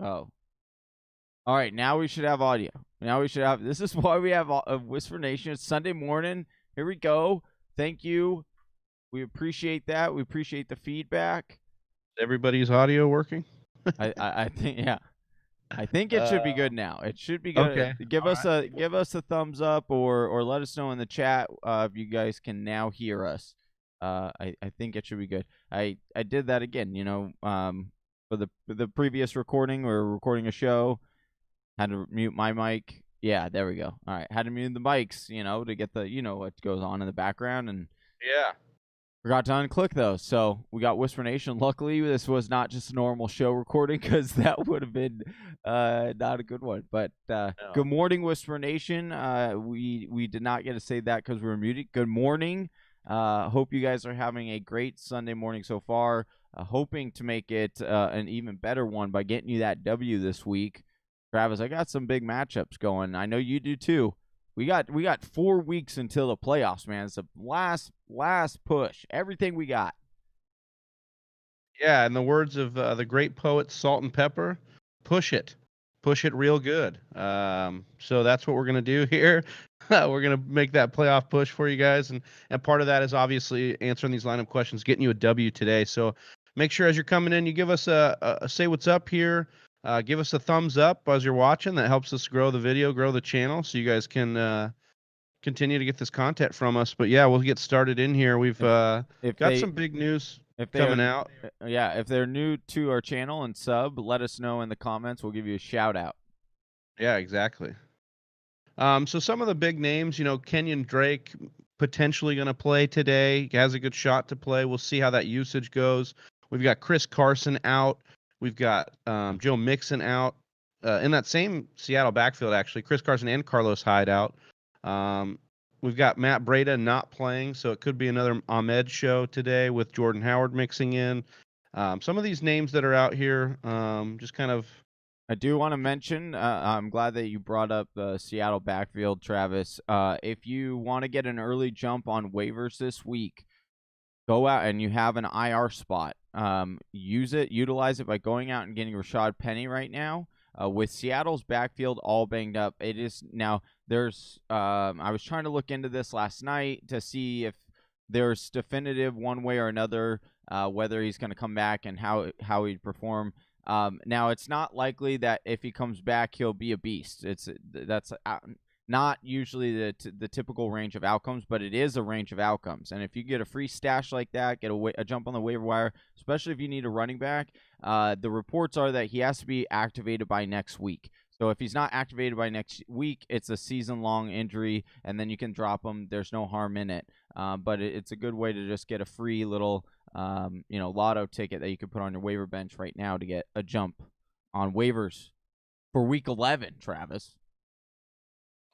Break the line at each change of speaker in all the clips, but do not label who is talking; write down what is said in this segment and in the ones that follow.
Oh. All right, now we should have audio. Now we should have. This is why we have Whisper Nation. It's Sunday morning. Here we go. Thank you. We appreciate that. We appreciate the feedback.
Everybody's audio working?
I think yeah. I think it should be good now. It should be good.
Okay.
Give us a thumbs up or let us know in the chat if you guys can now hear us. I think it should be good. I did that again. For the previous recording, we were recording a show. Had to mute my mic. Yeah, there we go. All right, had to mute the mics. To get the what goes on in the background and.
Yeah.
Forgot to unclick those, so we got Whisper Nation. Luckily, this was not just a normal show recording because that would have been not a good one. But
No.
Good morning, Whisper Nation. We did not get to say that because we were muted. Good morning. Hope you guys are having a great Sunday morning so far. Hoping to make it an even better one by getting you that W this week. Travis, I got some big matchups going. I know you do too. We got 4 weeks until the playoffs, man. It's the last push. Everything we got.
Yeah, in the words of the great poet Salt and Pepper, push it real good. So that's what we're gonna do here. We're gonna make that playoff push for you guys, and part of that is obviously answering these lineup questions, getting you a W today. So make sure as you're coming in, you give us a say what's up here. Give us a thumbs up as you're watching. That helps us grow the video, grow the channel, so you guys can continue to get this content from us. But yeah, we'll get started in here. We've got some big news coming out.
Yeah, if they're new to our channel and sub, let us know in the comments. We'll give you a shout out.
Yeah, exactly. So some of the big names, Kenyon Drake potentially going to play today. He has a good shot to play. We'll see how that usage goes. We've got Chris Carson out. We've got Joe Mixon out. In that same Seattle backfield, actually, Chris Carson and Carlos Hyde out. We've got Matt Breida not playing, so it could be another Ahmed show today with Jordan Howard mixing in. Some of these names that are out here, just kind of.
I do want to mention, I'm glad that you brought up the Seattle backfield, Travis. If you want to get an early jump on waivers this week, go out and you have an IR spot. Utilize it by going out and getting Rashad Penny right now. With Seattle's backfield all banged up, it is now there's I was trying to look into this last night to see if there's definitive one way or another whether he's going to come back and how he'd perform. Now it's not likely that if he comes back he'll be a beast. That's not usually the typical range of outcomes, but it is a range of outcomes. And if you get a free stash like that, get a jump on the waiver wire, especially if you need a running back, the reports are that he has to be activated by next week. So if he's not activated by next week, it's a season-long injury, and then you can drop him. There's no harm in it. But it's a good way to just get a free little, lotto ticket that you could put on your waiver bench right now to get a jump on waivers for Week 11, Travis.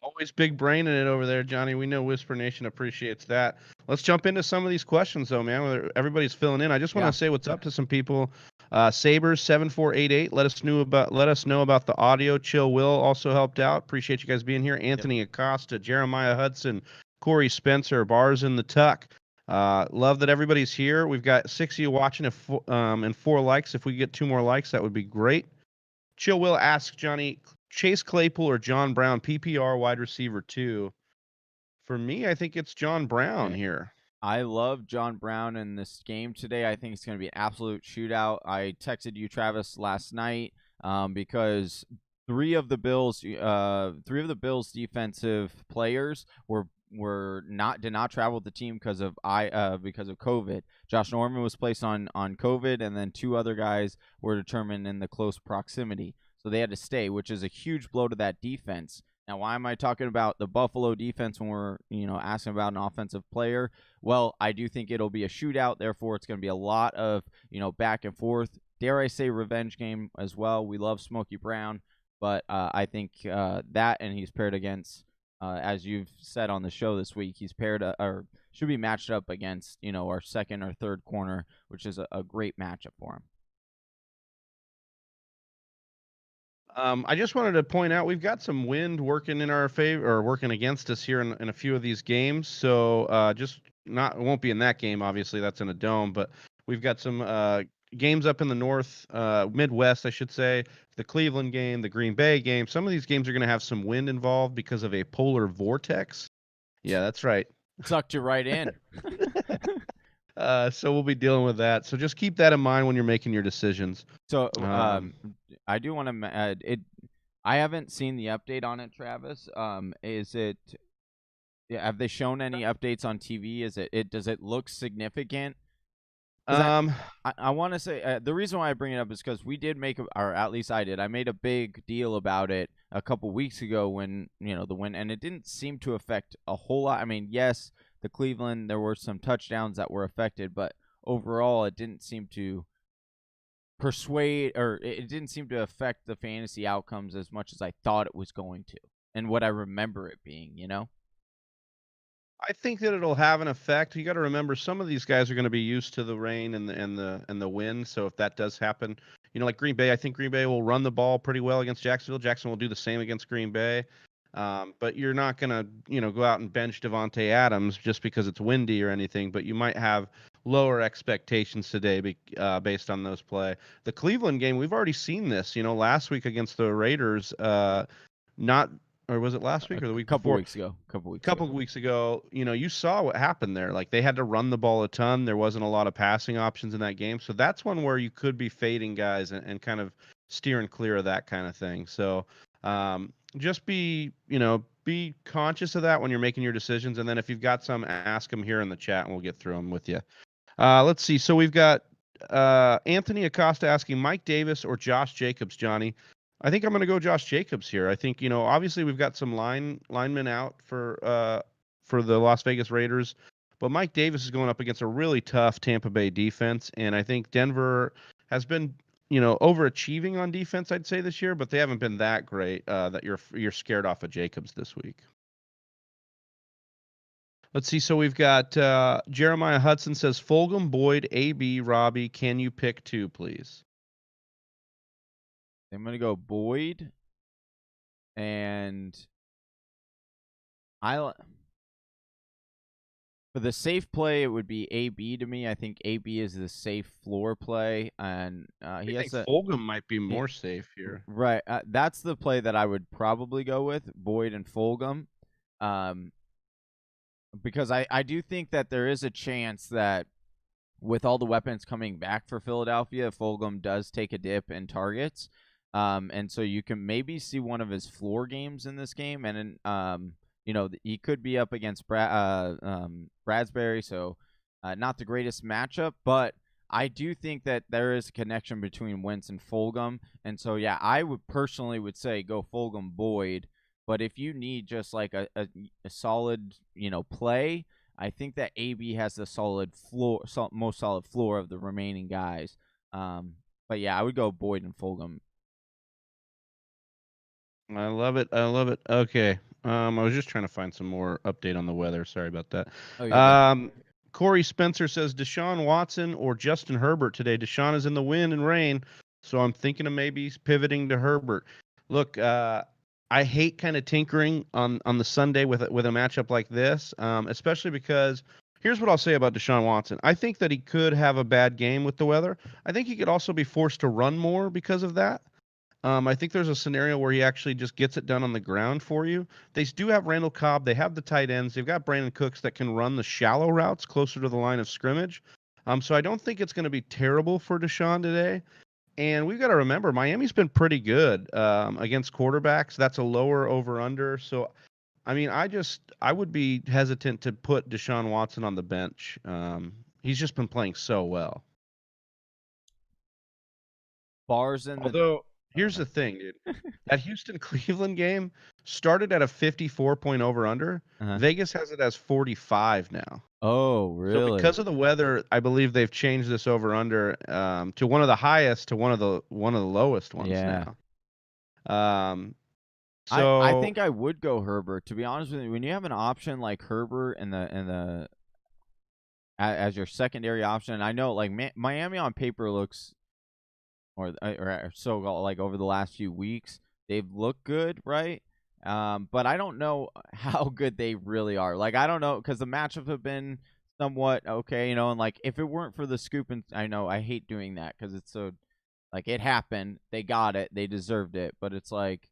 Always big brain in it over there, Johnny. We know Whisper Nation appreciates that. Let's jump into some of these questions, though, man. Everybody's filling in. I just want to say what's up to some people. Sabers7488. Let us know about the audio. Chill Will also helped out. Appreciate you guys being here. Anthony Acosta, Jeremiah Hudson, Corey Spencer, Bars in the Tuck. Love that everybody's here. We've got 6 of you watching and 4 likes. If we get 2 more likes, that would be great. Chill Will asks Johnny, Chase Claypool or John Brown, PPR wide receiver 2. For me, I think it's John Brown here.
I love John Brown in this game today. I think it's going to be an absolute shootout. I texted you, Travis, last night because three of the Bills' defensive players did not travel with the team because of COVID. Josh Norman was placed on COVID, and then 2 other guys were determined in the close proximity. So they had to stay, which is a huge blow to that defense. Now, why am I talking about the Buffalo defense when we're, asking about an offensive player? Well, I do think it'll be a shootout. Therefore, it's going to be a lot of, back and forth. Dare I say revenge game as well. We love Smokey Brown, but I think that, and he's paired against, as you've said on the show this week, he's paired or should be matched up against, our second or third corner, which is a great matchup for him.
I just wanted to point out we've got some wind working in our favor or working against us here in a few of these games. So it won't be in that game, obviously that's in a dome, but we've got some games up in the North, Midwest, I should say, the Cleveland game, the Green Bay game. Some of these games are going to have some wind involved because of a polar vortex. Yeah, that's right.
Sucked you right in.
So we'll be dealing with that. So just keep that in mind when you're making your decisions.
So I do want to it. I haven't seen the update on it, Travis. Is it? Yeah, have they shown any updates on TV? Is it? Does it look significant? I want to say the reason why I bring it up is because we did make, or at least I did. I made a big deal about it a couple weeks ago when the win, and it didn't seem to affect a whole lot. I mean, yes, the Cleveland, there were some touchdowns that were affected, but overall, it didn't seem to persuade, or it didn't seem to affect the fantasy outcomes as much as I thought it was going to, and what I remember it being.
I think that it'll have an effect. You got to remember, some of these guys are going to be used to the rain and the wind. So if that does happen, like Green Bay, I think Green Bay will run the ball pretty well against Jacksonville. Jackson will do the same against Green Bay. But you're not going to, go out and bench Devontae Adams just because it's windy or anything. But you might have lower expectations today based on those play. The Cleveland game, we've already seen this. Last week against the Raiders, not. Or was it last week or the week
before?
Couple weeks ago, you saw what happened there. Like, they had to run the ball a ton. There wasn't a lot of passing options in that game. So that's one where you could be fading guys and kind of steering clear of that kind of thing. So just be conscious of that when you're making your decisions. And then if you've got some, ask them here in the chat and we'll get through them with you. Let's see. So we've got Anthony Acosta asking Mike Davis or Josh Jacobs, Johnny. I think I'm going to go Josh Jacobs here. I think, obviously we've got some linemen out for the Las Vegas Raiders, but Mike Davis is going up against a really tough Tampa Bay defense, and I think Denver has been, overachieving on defense, I'd say, this year, but they haven't been that great that you're scared off of Jacobs this week. Let's see. So we've got Jeremiah Hudson says, Folgham, Boyd, AB, Robbie, can you pick two, please?
I'm going to go Boyd, and for the safe play, it would be AB to me. I think AB is the safe floor play, and
Folgham might be more safe here.
Right. That's the play that I would probably go with, Boyd and Folgham, because I do think that there is a chance that with all the weapons coming back for Philadelphia, Folgham does take a dip in targets. And so you can maybe see one of his floor games in this game, and he could be up against Bradbury, so not the greatest matchup, but I do think that there is a connection between Wentz and Folgham, and so I would personally say go Folgham Boyd, but if you need just like a solid play, I think that AB has the solid floor, most solid floor of the remaining guys. But I would go Boyd and Folgham.
I love it. Okay. I was just trying to find some more update on the weather. Sorry about that. Corey Spencer says Desean Watson or Justin Herbert today. Desean is in the wind and rain, so I'm thinking of maybe pivoting to Herbert. Look, I hate kind of tinkering on the Sunday with a matchup like this, especially because here's what I'll say about Desean Watson. I think that he could have a bad game with the weather. I think he could also be forced to run more because of that. I think there's a scenario where he actually just gets it done on the ground for you. They do have Randall Cobb. They have the tight ends. They've got Brandon Cooks that can run the shallow routes closer to the line of scrimmage. So I don't think it's going to be terrible for Desean today. And we've got to remember, Miami's been pretty good against quarterbacks. That's a lower over-under. So, I mean, I would be hesitant to put Desean Watson on the bench. He's just been playing so well. Although, here's the thing, dude. That Houston-Cleveland game started at a 54-point over-under. Vegas has it as 45 now.
Oh, really?
So because of the weather, I believe they've changed this over-under to one of the highest to one of the lowest ones now. So
I think I would go Herbert. To be honest with you, when you have an option like Herbert as your secondary option, and I know like Miami on paper looks. Or so like over the last few weeks, they've looked good, right? But I don't know how good they really are. Like, I don't know, because the matchups have been somewhat okay, and like if it weren't for the scoop, and I know I hate doing that because it's so like it happened, they got it, they deserved it, but it's like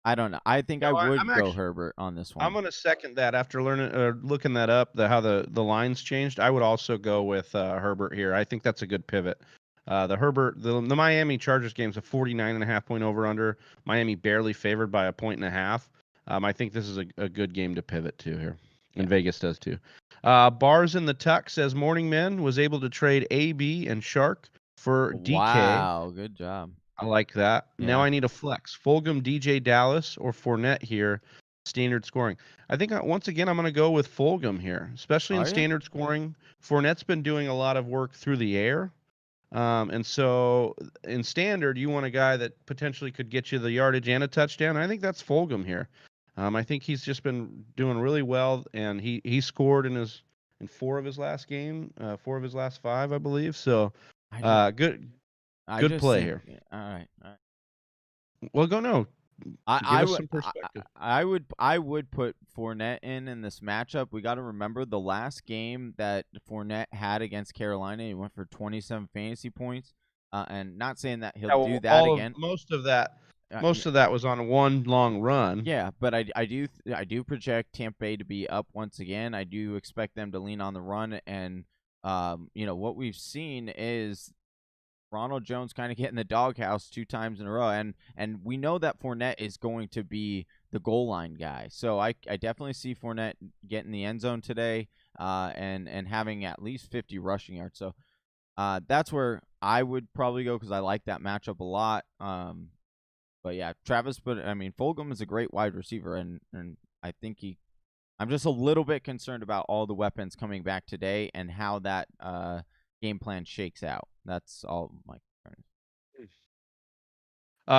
I don't know. I think I
No,
would
I'm
go
actually
Herbert on this
I'm
one.
gonna second that after learning looking that up, how the lines changed. I would also go with Herbert here. I think that's a good pivot. The Miami Chargers game's a 49.5 point over under. Miami barely favored by a point and a half. I think this is a good game to pivot to here, and
Yeah.
Vegas does too. Bars in the Tuck says Morning Men was able to trade AB and Shark for DK.
Wow, good job.
I like that. Now
Yeah.
I need a flex. Folgham, DJ Dallas, or Fournette here. Standard scoring. I think once again I'm going to go with Folgham here, especially in
Are you?
standard scoring. Fournette's been doing a lot of work through the air. And so in standard, you want a guy that potentially could get you the yardage and a touchdown. I think that's Folgham here. I think he's just been doing really well, and he scored in 4 of his last 5, I believe. So
I just I
good
just
play
think
here.
all right. All right.
Well, go no. Give
I
us
would
some perspective.
I would put Fournette in this matchup. We got to remember the last game that Fournette had against Carolina. He went for 27 fantasy points. And not saying that he'll
Yeah,
do
well,
that again.
most of that was on one long run.
Yeah, but I do project Tampa Bay to be up once again. I do expect them to lean on the run, and what we've seen is Ronald Jones kind of get in the doghouse 2 times in a row, and we know that Fournette is going to be the goal line guy. So I definitely see Fournette getting the end zone today, and having at least 50 rushing yards. So that's where I would probably go because I like that matchup a lot. But yeah, Fulgham is a great wide receiver, and I think I'm just a little bit concerned about all the weapons coming back today and how that game plan shakes out. That's all my concern.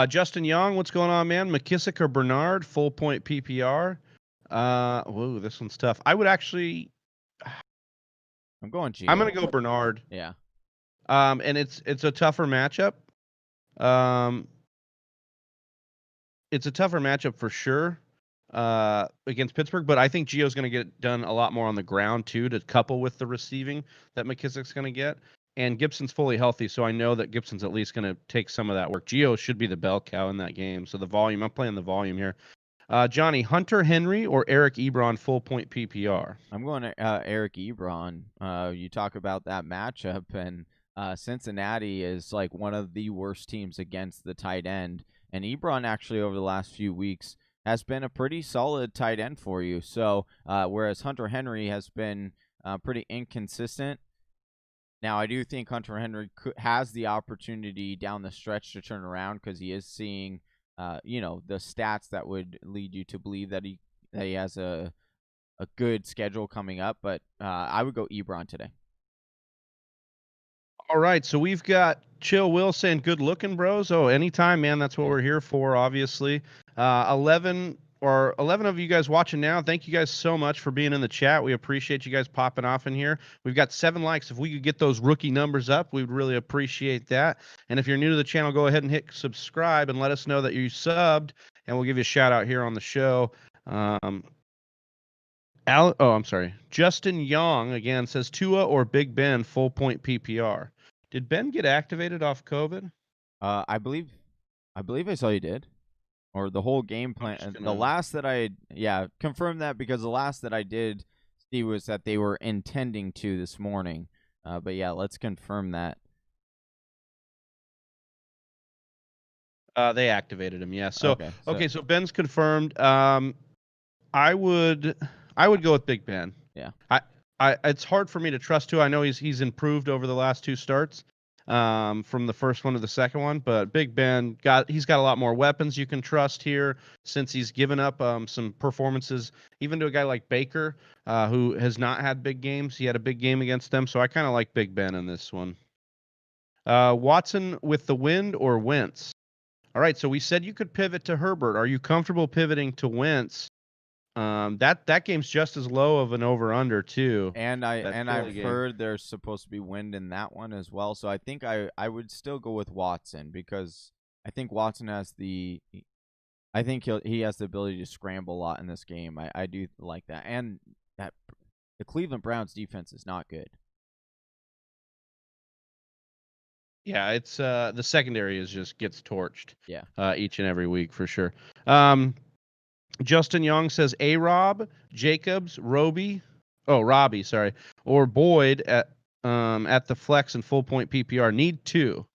Justin Young, what's going on, man? McKissick or Bernard, full point PPR. Whoa, this one's tough. I'm
going
gonna
Gio.
go Bernard.
Yeah.
And it's a tougher matchup. It's a tougher matchup for sure. Against Pittsburgh, but I think Gio's going to get done a lot more on the ground too, to couple with the receiving that McKissick's going to get. And Gibson's fully healthy, so I know that Gibson's at least going to take some of that work. Gio should be the bell cow in that game. So the volume, I'm playing the volume here. Johnny, Hunter Henry or Eric Ebron full point PPR?
I'm going to Eric Ebron. You talk about that matchup, and Cincinnati is like one of the worst teams against the tight end. And Ebron actually over the last few weeks has been a pretty solid tight end for you. So whereas Hunter Henry has been pretty inconsistent. Now, I do think Hunter Henry has the opportunity down the stretch to turn around because he is seeing, the stats that would lead you to believe that he has a good schedule coming up. But I would go Ebron today.
All right, so we've got Chill Will saying good looking, bros. Oh, anytime, man. That's what we're here for, obviously. 11 of you guys watching now, thank you guys so much for being in the chat. We appreciate you guys popping off in here. We've got 7 likes. If we could get those rookie numbers up, we would really appreciate that. And if you're new to the channel, go ahead and hit subscribe and let us know that you subbed, and we'll give you a shout out here on the show. I'm sorry. Justin Young again says Tua or Big Ben full point PPR. Did Ben get activated off COVID?
I believe I saw you did. Or the whole game plan. The last that confirm that because the last that I did see was that they were intending to this morning. But yeah, let's confirm that.
They activated him, yeah. So Ben's confirmed. I would go with Big Ben.
Yeah.
It's hard for me to trust Tua. I know he's improved over the last 2 starts. From the first one to the second one, but Big Ben he's got a lot more weapons you can trust here since he's given up some performances even to a guy like Baker, who has not had big games. He had a big game against them, so I kind of like Big Ben in this one. Watson with the wind or Wentz? All right, so we said you could pivot to Herbert. Are you comfortable pivoting to Wentz? That game's just as low of an over/under too.
And I've heard there's supposed to be wind in that one as well. So I think I would still go with Watson because I think Watson has he has the ability to scramble a lot in this game. I do like that, and that the Cleveland Browns defense is not good.
Yeah, it's the secondary just gets torched.
Yeah.
Each and every week for sure. Justin Young says Rob, Jacobs, Robbie, sorry, or Boyd at the flex and full point PPR. Need 2.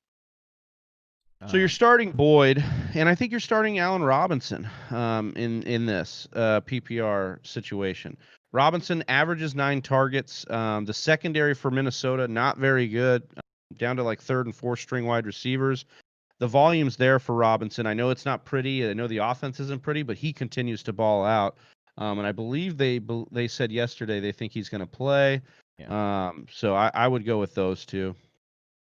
So you're starting Boyd, and I think you're starting Allen Robinson in this PPR situation. Robinson averages 9 targets. The secondary for Minnesota, not very good, down to like 3rd and 4th string wide receivers. The volume's there for Robinson. I know it's not pretty. I know the offense isn't pretty, but he continues to ball out. And I believe they said yesterday they think he's going to play.
Yeah.
So I would go with those 2.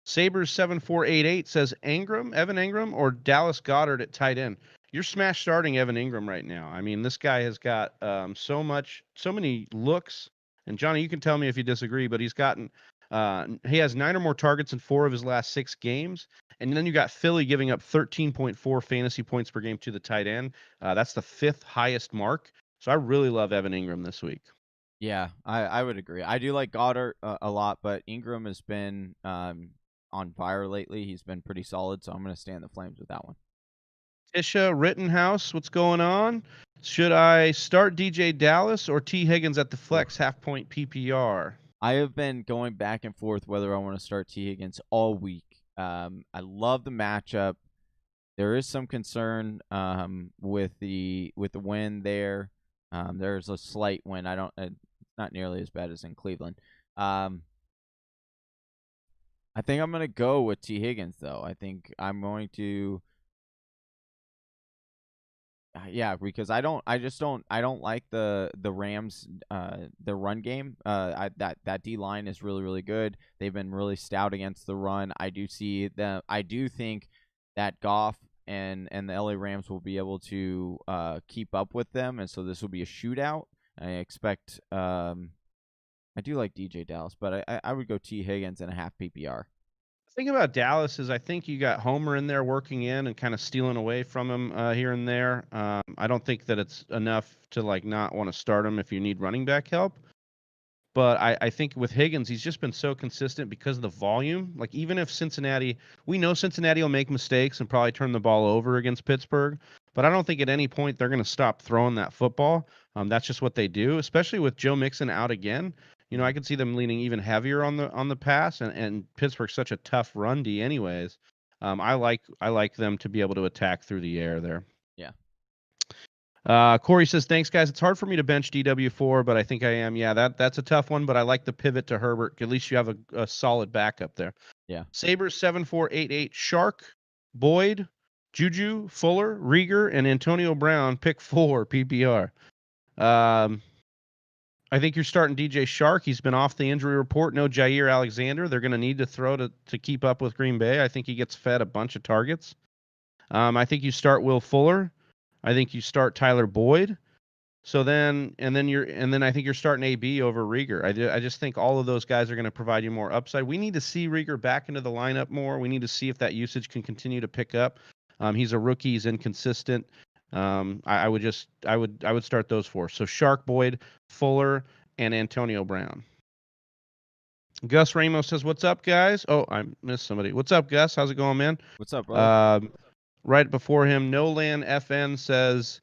Sabres 7488 says Evan Engram or Dallas Goedert at tight end. You're smash starting Evan Engram right now. I mean, this guy has got so many looks. And Johnny, you can tell me if you disagree, but he has 9 or more targets in 4 of his last 6 games. And then you got Philly giving up 13.4 fantasy points per game to the tight end. That's the 5th highest mark. So I really love Evan Engram this week.
Yeah, I would agree. I do like Goddard a lot, but Engram has been on fire lately. He's been pretty solid, so I'm going to stay in the Flames with that one.
Tisha Rittenhouse, what's going on? Should I start DJ Dallas or T. Higgins at the flex half-point PPR?
I have been going back and forth whether I want to start T. Higgins all week. I love the matchup. There is some concern with the win there. There's a slight win. Not nearly as bad as in Cleveland. I think I'm gonna go with T. Higgins though. I think I'm going to. Yeah, because I don't like the Rams the run game. That D line is really, really good. They've been really stout against the run. I do think that Goff and the LA Rams will be able to keep up with them, and so this will be a shootout. I expect I do like DJ Dallas, but I would go T. Higgins and a half PPR.
The thing about Dallas is I think you got Homer in there working in and kind of stealing away from him here and there. I don't think that it's enough to like not want to start him if you need running back help. But I think with Higgins, he's just been so consistent because of the volume. Like even if we know Cincinnati will make mistakes and probably turn the ball over against Pittsburgh, but I don't think at any point they're going to stop throwing that football. That's just what they do, especially with Joe Mixon out again. You know, I could see them leaning even heavier on the pass, and Pittsburgh's such a tough run D anyways. I like them to be able to attack through the air there.
Yeah.
Corey says, thanks, guys. It's hard for me to bench DW4, but I think I am. Yeah, that's a tough one, but I like the pivot to Herbert. At least you have a solid backup there.
Yeah.
Sabres 7488, Shark, Boyd, Juju, Fuller, Rieger, and Antonio Brown, pick 4 PPR. I think you're starting DJ Shark. He's been off the injury report. No Jair Alexander. They're going to need to throw to keep up with Green Bay. I think he gets fed a bunch of targets. I think you start Will Fuller. I think you start Tyler Boyd. So then I think you're starting AB over Rieger. I just think all of those guys are going to provide you more upside. We need to see Rieger back into the lineup more. We need to see if that usage can continue to pick up. He's a rookie. He's inconsistent. I would start those 4. So Shark, Boyd, Fuller, and Antonio Brown. Gus Ramos says, "What's up, guys?" Oh, I missed somebody. What's up, Gus? How's it going, man?
What's up, brother?
Right before him, Nolan FN says,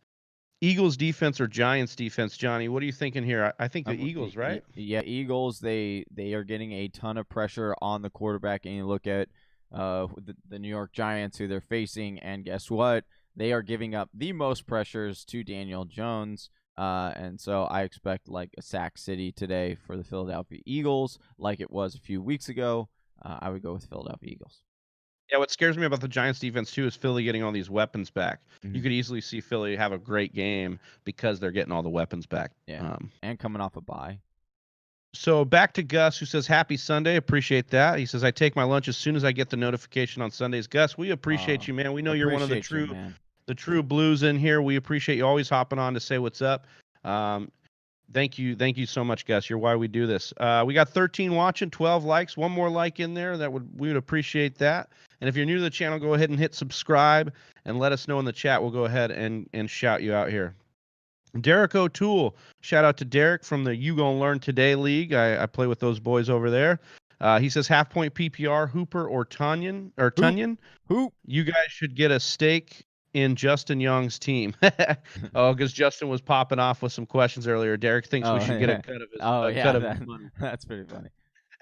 "Eagles defense or Giants defense?" Johnny, what are you thinking here? I think the Eagles, right?
Yeah, Eagles. They are getting a ton of pressure on the quarterback, and you look at the New York Giants, who they're facing, and guess what? They are giving up the most pressures to Daniel Jones. And so I expect like a sack city today for the Philadelphia Eagles, like it was a few weeks ago. I would go with Philadelphia Eagles.
Yeah, what scares me about the Giants defense too is Philly getting all these weapons back. Mm-hmm. You could easily see Philly have a great game because they're getting all the weapons back.
Yeah, and coming off a bye.
So back to Gus, who says, "Happy Sunday." Appreciate that. He says, "I take my lunch as soon as I get the notification on Sundays." Gus, we appreciate you, man. We know you're one of the true blues in here. We appreciate you always hopping on to say what's up. Thank you so much, Gus. You're why we do this. We got 13 watching, 12 likes. One more like in there, we would appreciate that. And if you're new to the channel, go ahead and hit subscribe and let us know in the chat. We'll go ahead and shout you out here. Derek O'Toole, shout out to Derek from the You Gonna Learn Today League. I play with those boys over there. He says half point PPR, Hooper or Tunyon.
Hoop.
You guys should get a stake in Justin Young's team. Oh, because Justin was popping off with some questions earlier. Derek thinks we should get a cut of his, cut of his money.
That's pretty funny.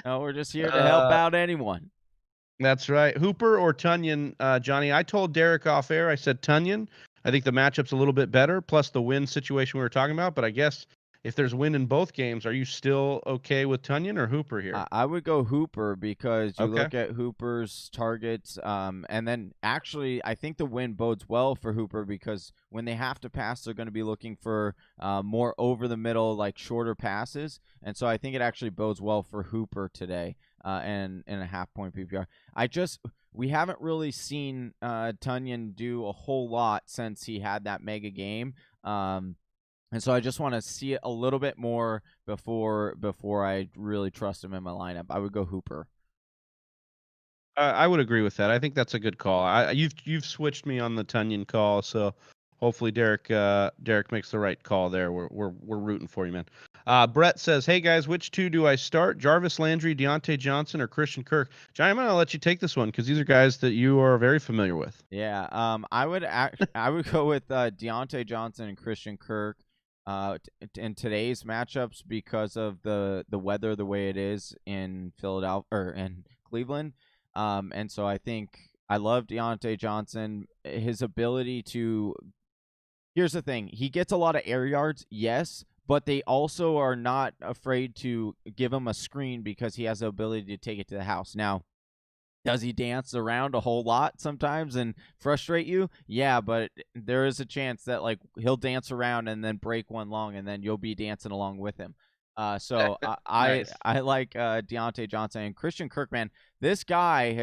No, we're just here to help out anyone.
That's right. Hooper or Tunyon, Johnny. I told Derek off air, I said Tunyon. I think the matchup's a little bit better, plus the win situation we were talking about. But I guess if there's win in both games, are you still okay with Tunyon or Hooper here?
I would go Hooper because you look at Hooper's targets, and then actually I think the win bodes well for Hooper because when they have to pass, they're going to be looking for more over the middle, like shorter passes, and so I think it actually bodes well for Hooper today, and in a half point PPR. We haven't really seen Tunyon do a whole lot since he had that mega game. And so I just want to see it a little bit more before I really trust him in my lineup. I would go Hooper.
I would agree with that. I think that's a good call. You've switched me on the Tunyon call, so hopefully Derek makes the right call there. We're rooting for you, man. Brett says, "Hey guys, which two do I start? Jarvis Landry, Deontay Johnson, or Christian Kirk?" Johnny, I'm gonna let you take this one because these are guys that you are very familiar with.
Yeah. I would go with Deontay Johnson and Christian Kirk. In today's matchups because of the weather the way it is in Philadelphia or in Cleveland. And so I think I love Deontay Johnson. His ability to here's the thing. He gets a lot of air yards, yes, but they also are not afraid to give him a screen because he has the ability to take it to the house. Now, does he dance around a whole lot sometimes and frustrate you? Yeah, but there is a chance that like he'll dance around and then break one long, and then you'll be dancing along with him. So
Nice.
I like Deontay Johnson and Christian Kirk. Man, this guy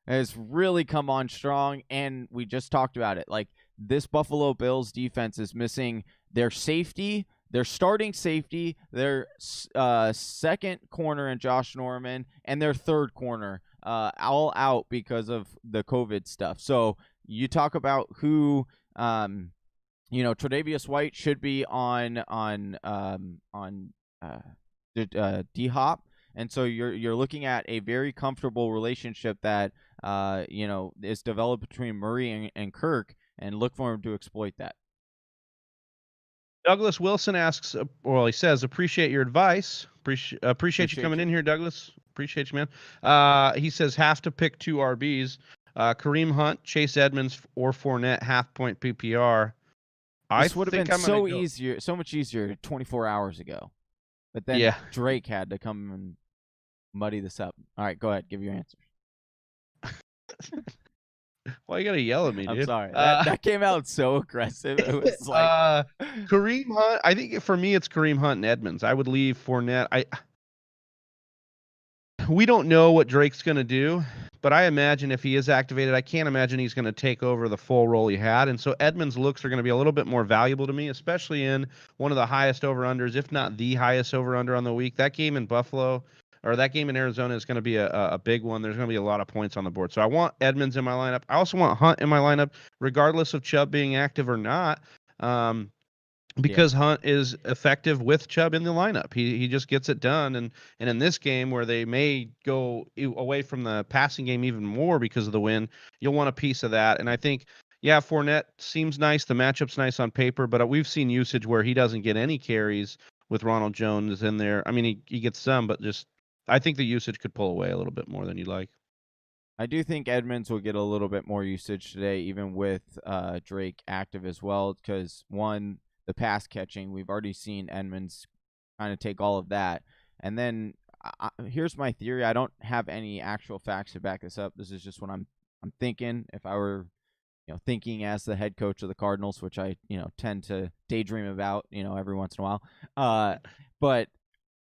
has really come on strong, and we just talked about it. Like this Buffalo Bills defense is missing their safety. Their starting safety, their second corner in Josh Norman, and their third corner all out because of the COVID stuff. So you talk about who, Tre'Davious White should be on D-Hop. And so you're looking at a very comfortable relationship that, is developed between Murray and Kirk, and look for him to exploit that.
Douglas Wilson asks, he says, appreciate your advice. Appreciate you coming in here, Douglas. Appreciate you, man. He says, have to pick two RBs. Kareem Hunt, Chase Edmonds, or Fournette, half point PPR.
This would have been so much easier 24 hours ago. But then Drake had to come and muddy this up. All right, go ahead. Give your answers.
Why you gotta yell at me, dude?
I'm sorry. That came out so aggressive. It was like
Kareem Hunt. I think for me, it's Kareem Hunt and Edmonds. I would leave Fournette. We don't know what Drake's gonna do, but I imagine if he is activated, I can't imagine he's gonna take over the full role he had. And so Edmonds' looks are gonna be a little bit more valuable to me, especially in one of the highest over-unders, if not the highest over-under on the week. That game in Buffalo. Or that game in Arizona is going to be a big one. There's going to be a lot of points on the board. So I want Edmonds in my lineup. I also want Hunt in my lineup, regardless of Chubb being active or not, because Hunt is effective with Chubb in the lineup. He just gets it done. And in this game where they may go away from the passing game even more because of the win, you'll want a piece of that. And I think, Fournette seems nice. The matchup's nice on paper, but we've seen usage where he doesn't get any carries with Ronald Jones in there. I mean, he gets some, but just I think the usage could pull away a little bit more than you'd like.
I do think Edmonds will get a little bit more usage today, even with Drake active as well, because one, the pass catching, we've already seen Edmonds kind of take all of that. And then here's my theory. I don't have any actual facts to back this up. This is just what I'm thinking. If I were, thinking as the head coach of the Cardinals, which I, tend to daydream about, every once in a while. But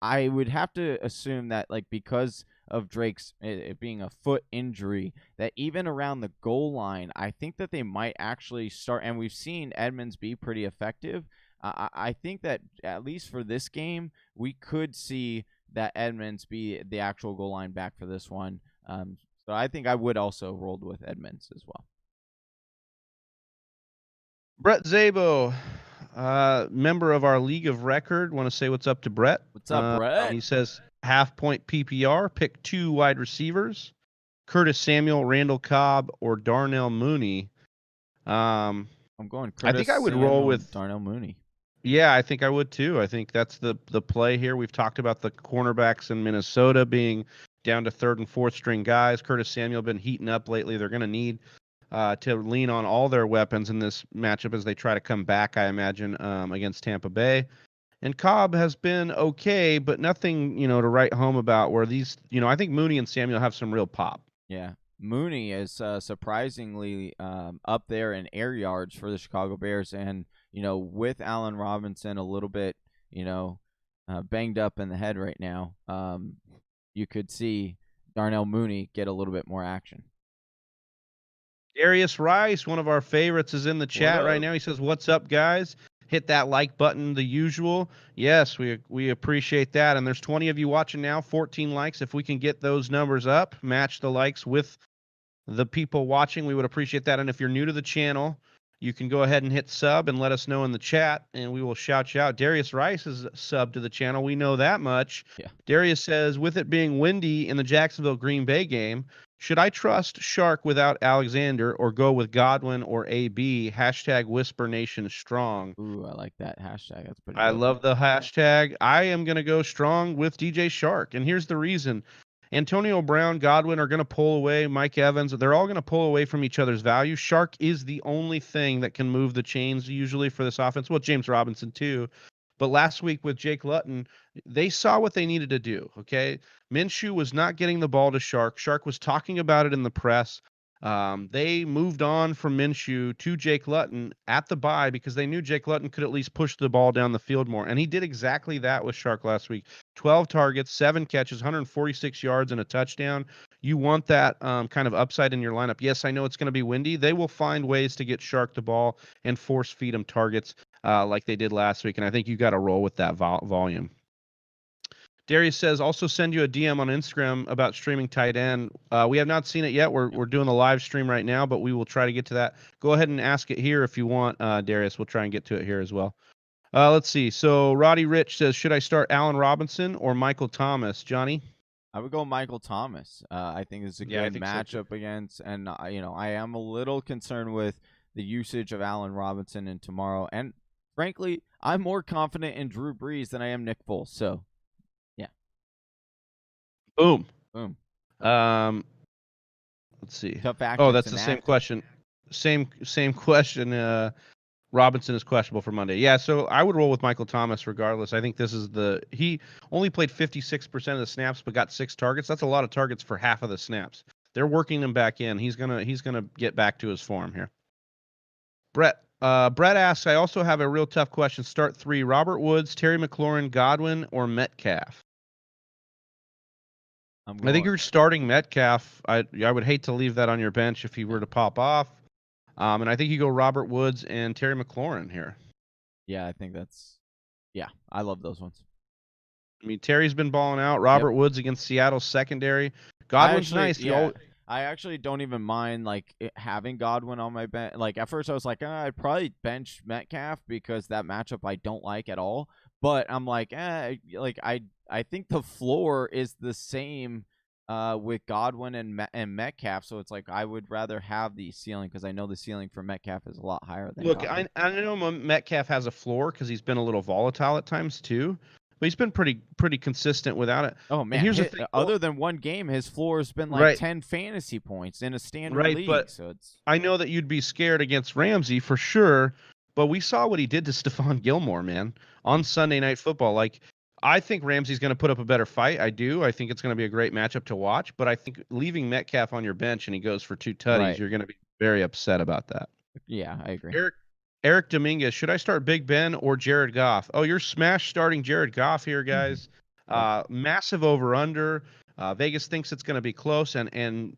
I would have to assume that, like, because of Drake's it being a foot injury, that even around the goal line, I think that they might actually start. And we've seen Edmonds be pretty effective. I think that at least for this game, we could see that Edmonds be the actual goal line back for this one. So I think I would also roll with Edmonds as well.
Brett Zabo, member of our league of record. Want to say what's up to Brett.
What's up, Brett?
He says half-point PPR. Pick 2 wide receivers: Curtis Samuel, Randall Cobb, or Darnell Mooney.
I'm going Curtis
I think I would
Samuel
roll
and
with
Darnell Mooney.
Yeah, I think I would too. I think that's the play here. We've talked about the cornerbacks in Minnesota being down to 3rd and 4th string guys. Curtis Samuel been heating up lately. They're going to need to lean on all their weapons in this matchup as they try to come back, I imagine, against Tampa Bay. And Cobb has been okay, but nothing, to write home about. Where these, I think Mooney and Samuel have some real pop.
Yeah, Mooney is surprisingly up there in air yards for the Chicago Bears, and with Allen Robinson a little bit, banged up in the head right now, you could see Darnell Mooney get a little bit more action.
Darius Rice, one of our favorites, is in the chat right now. He says, "What's up, guys? Hit that like button, the usual." Yes, we appreciate that. And there's 20 of you watching now, 14 likes. If we can get those numbers up, match the likes with the people watching, we would appreciate that. And if you're new to the channel, you can go ahead and hit sub and let us know in the chat, and we will shout you out. Darius Rice is sub to the channel. We know that much.
Yeah.
Darius says, with it being windy in the Jacksonville-Green Bay game, should I trust Shark without Alexander or go with Godwin or AB? Hashtag Whisper Nation strong.
Ooh, I like that hashtag. That's pretty
I
dope.
love the hashtag. I am going to go strong with DJ Shark, and here's the reason. Antonio Brown, Godwin are going to pull away. Mike Evans, they're all going to pull away from each other's value. Shark is the only thing that can move the chains usually for this offense. Well, James Robinson too. But last week with Jake Luton, they saw what they needed to do, okay? Minshew was not getting the ball to Shark. Shark was talking about it in the press. They moved on from Minshew to Jake Luton at the bye because they knew Jake Luton could at least push the ball down the field more. And he did exactly that with Shark last week. 12 targets, 7 catches, 146 yards, and a touchdown. You want that kind of upside in your lineup. Yes, I know it's going to be windy. They will find ways to get Shark the ball and force feed him targets like they did last week. And I think you got to roll with that volume. Darius says, also send you a DM on Instagram about streaming tight end. We have not seen it yet. We're doing the live stream right now, but we will try to get to that. Go ahead and ask it here if you want, Darius. We'll try and get to it here as well. Let's see. So Roddy Rich says, should I start Allen Robinson or Michael Thomas? Johnny?
I would go Michael Thomas. I think it's a good matchup against, and I am a little concerned with the usage of Allen Robinson in tomorrow. And frankly, I'm more confident in Drew Brees than I am Nick Foles. So, yeah.
Boom.
Boom.
Let's see.
Tough
oh, that's the same question. Same question. Robinson is questionable for Monday. Yeah, so I would roll with Michael Thomas regardless. I think this is he only played 56% of the snaps but got 6 targets. That's a lot of targets for half of the snaps. They're working him back in. He's gonna get back to his form here. Brett asks, I also have a real tough question. Start 3: Robert Woods, Terry McLaurin, Godwin, or Metcalf? I think you're starting Metcalf. I would hate to leave that on your bench if he were to pop off. And I think you go Robert Woods and Terry McLaurin here.
Yeah, I think I love those ones.
I mean, Terry's been balling out. Robert Woods against Seattle's secondary. Godwin's nice.
Yeah, I actually don't even mind having Godwin on my bench. Like at first I was like, I'd probably bench Metcalf because that matchup I don't like at all. But I'm like, I think the floor is the same with Godwin and Metcalf, so it's like I would rather have the ceiling because I know the ceiling for Metcalf is a lot higher than Godwin.
I know Metcalf has a floor because he's been a little volatile at times too, but he's been pretty consistent without it.
Oh man,
here's the thing.
Other than one game, his floor has been like 10 fantasy points in a standard league.
But
so it's
I know that you'd be scared against Ramsey for sure, but we saw what he did to Stephon Gilmore, man, on Sunday Night Football. Like, I think Ramsey's going to put up a better fight. I do. I think it's going to be a great matchup to watch. But I think leaving Metcalf on your bench and he goes for 2 tutties, you're going to be very upset about that.
Yeah, I agree.
Eric Dominguez, should I start Big Ben or Jared Goff? Oh, you're smash starting Jared Goff here, guys. Massive over-under. Vegas thinks it's going to be close, and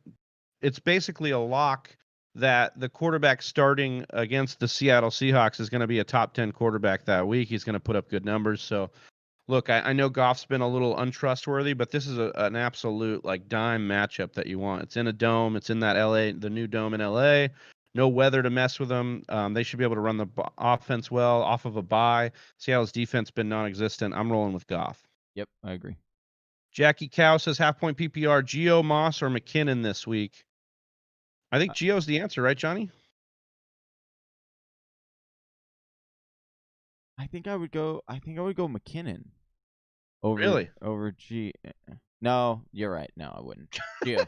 it's basically a lock that the quarterback starting against the Seattle Seahawks is going to be a top 10 quarterback that week. He's going to put up good numbers. So, look, I know Goff's been a little untrustworthy, but this is an absolute dime matchup that you want. It's in a dome. It's in that the new dome in LA. No weather to mess with them. They should be able to run the offense well off of a bye. Seattle's defense been non-existent. I'm rolling with Goff.
Yep, I agree.
Jackie Cow says half-point PPR, Gio, Moss, or McKinnon this week. I think Gio's the answer, right, Johnny?
I think I would go McKinnon
Really?
over G. No, you're right. No, I wouldn't. Gio.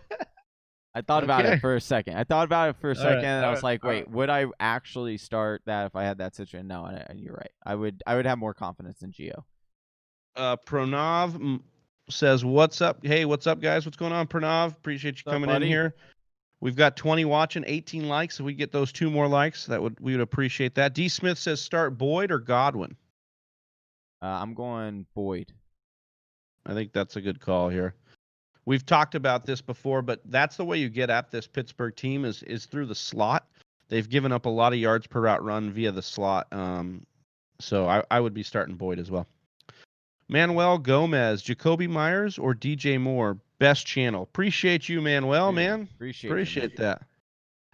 I thought about it for a second. And I was like, wait, would I actually start that if I had that situation? No, you're right. I would have more confidence in Gio.
Pranav says, "What's up? Hey, what's up, guys? What's going on, Pranav? Appreciate you coming in here. We've got 20 watching, 18 likes. If we get those 2 more likes, we would appreciate that." D. Smith says, "Start Boyd or Godwin?"
I'm going Boyd.
I think that's a good call here. We've talked about this before, but that's the way you get at this Pittsburgh team is through the slot. They've given up a lot of yards per route run via the slot. So I would be starting Boyd as well. Manuel Gomez, Jacoby Myers, or DJ Moore? Best channel. Appreciate you, Manuel, man. Appreciate that.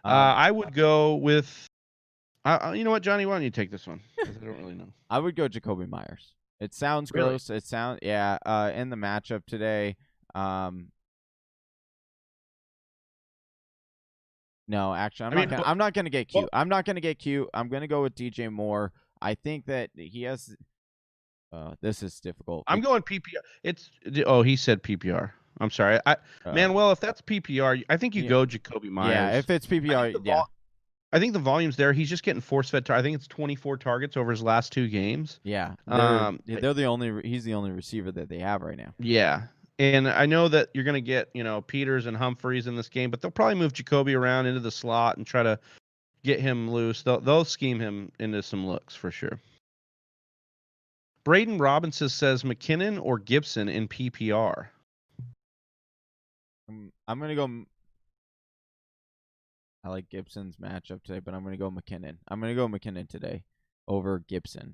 I would go with. You know what, Johnny? Why don't you take this one? Because I don't really know.
I would go Jacoby Myers. It sounds close. In the matchup today. No, actually, I'm not gonna get cute. I'm not gonna get cute. I'm gonna go with DJ Moore. I think that he has. This is difficult.
I'm going PPR. He said PPR. I'm sorry. Manuel, if that's PPR, I think you go Jacoby Myers.
Yeah, if it's PPR,
I think the volume's there. He's just getting force-fed. I think it's 24 targets over his last 2 games.
Yeah, he's the only receiver that they have right now.
Yeah, and I know that you're going to get Peters and Humphreys in this game, but they'll probably move Jacoby around into the slot and try to get him loose. They'll scheme him into some looks for sure. Braden Robinson says McKinnon or Gibson in PPR.
I'm going to go. I like Gibson's matchup today, but I'm going to go McKinnon. I'm going to go McKinnon today over Gibson.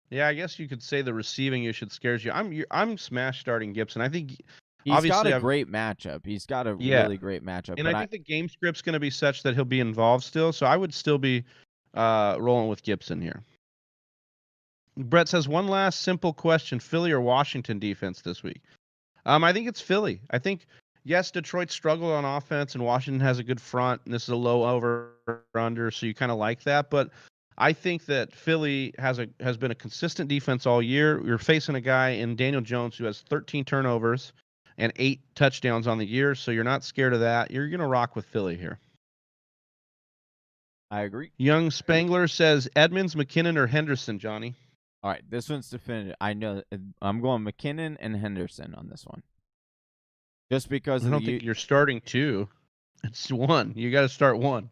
Yeah, I guess you could say the receiving issue scares you. I'm smash starting Gibson. I think
he's got a great matchup. He's got a really great matchup.
And I think the game script's going to be such that he'll be involved still. So I would still be rolling with Gibson here. Brett says, one last simple question: Philly or Washington defense this week? I think it's Philly. I think, yes, Detroit struggled on offense, and Washington has a good front, and this is a low over-under, so you kind of like that. But I think that Philly has been a consistent defense all year. You're facing a guy in Daniel Jones who has 13 turnovers and 8 touchdowns on the year, so you're not scared of that. You're going to rock with Philly here.
I agree.
Young Spangler says, Edmonds, McKinnon, or Henderson, Johnny?
All right, this one's definitive. I know I'm going McKinnon and Henderson on this one. Just because
I don't think you're starting 2. It's 1. You got to start 1.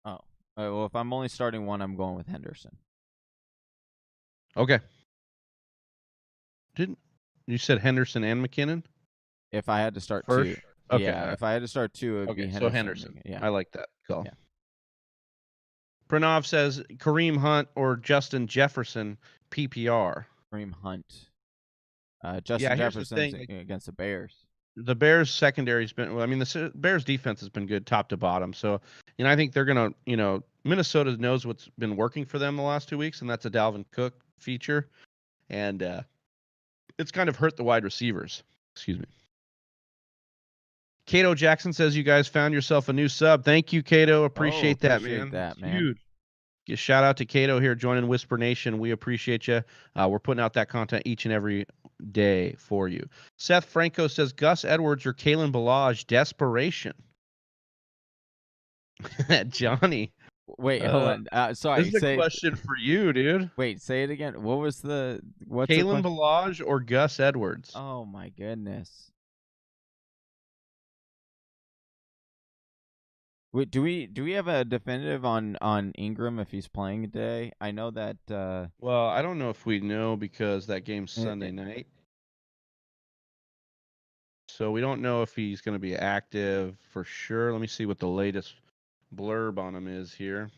Oh. Well, if I'm only starting 1, I'm going with Henderson.
Okay. Didn't you said Henderson and McKinnon?
If I had to start
first?
2.
Okay.
Yeah, if I had to start 2, it would be Henderson.
So Henderson.
Yeah.
I like that call.
Yeah.
Pranav says Kareem Hunt or Justin Jefferson PPR.
Kareem Hunt. Justin Jefferson against the Bears.
The Bears secondary's been. I mean, the Bears defense has been good top to bottom. So, I think they're gonna. Minnesota knows what's been working for them the last 2 weeks, and that's a Dalvin Cook feature, and it's kind of hurt the wide receivers. Excuse me. Cato Jackson says you guys found yourself a new sub. Thank you, Cato. Appreciate that, man. Huge. Shout out to Cato here joining Whisper Nation. We appreciate you. We're putting out that content each and every day for you. Seth Franco says Gus Edwards or Kalen Ballage, desperation. Johnny.
Wait, hold on. Sorry.
This is a question for you, dude.
Wait, say it again. What was
Kalen Ballage or Gus Edwards?
Oh my goodness. Wait, do we have a definitive on Ingram if he's playing today? I know that.
Well, I don't know if we know because that game's Sunday night, so we don't know if he's going to be active for sure. Let me see what the latest blurb on him is here.